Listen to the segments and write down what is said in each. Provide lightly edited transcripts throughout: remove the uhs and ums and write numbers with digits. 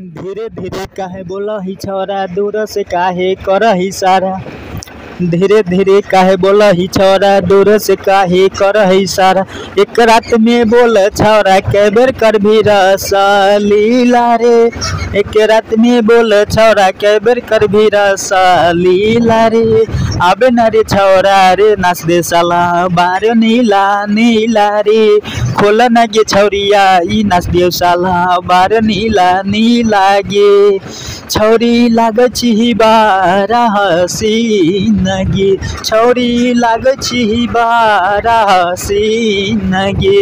धीरे धीरे काहे बोलही छौरा, दूर से काहे करही सारा। धीरे धीरे काहे बोलही छौरा, दूर से काहे करही सारा। एक रात में बोल छौरा, कै बेर करभी रसलीला रे। एक रात में बोल छौरा, कै बेर करभी रसलीला रे। आबे न रे छौरा रे, नाच दे साला बार नीला नीला रे। खोल न गे छौरिया, ई नाच दियो साला बार नीला नीला गे। छौरी लागछि बारा हसीन गे, छौरी लागछि बारा हसीन गे।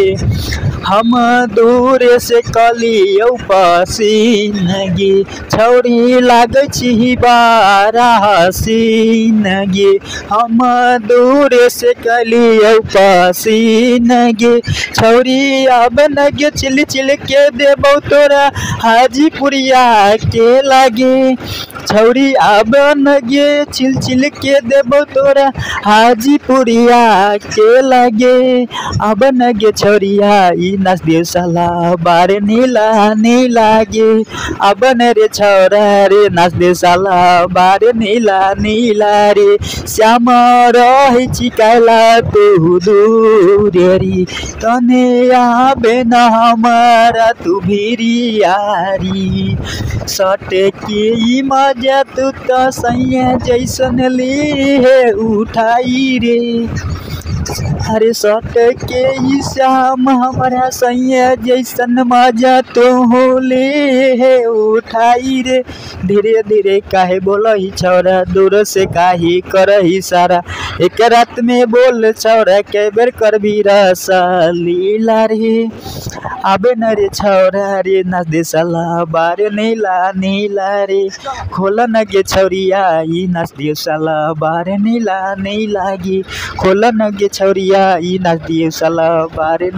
हम दूर से कलियौ पसीन गे, छौरी लागछि बारा हसीन गे। हम दूर से कलियौ पसीन गे, छौरी अब न गे चिल चिल के देबौ तोरा हाजीपुरिया के लागे। छौरी अब न गे चिल चिल के देबौ तोरा हाजीपुरिया के लागे। अब न गे छौरिया, ई नाच दियो साला बार नीला नीला गे। अब न रे छौरा रे, नाच दे साला बार नीला नीला रे। श्याम रही चिकाला तू दूर रे, तने आबे न हमारा तू भिरियारी। सटे के ई मजा तू तो सैया जैसन ली है उठाई रे। अरे सट के ई श्याम हमारा सैया जैसन मजा तो होले है उठाई रे। धीरे धीरे काहे बोलही छौरा, दूर से काहे करही सारा। एक रात में बोल छौरा, कै बेर करभी रसलीला रे। आबे न रे छौरा रे, नाच दे साला बार नीला नीला रे। खोल न गे छौरिया, ई नाच दियो साला बार नीला नीला गे। खोल न गे छौरिया, ई नाच दियो साला बार नीला।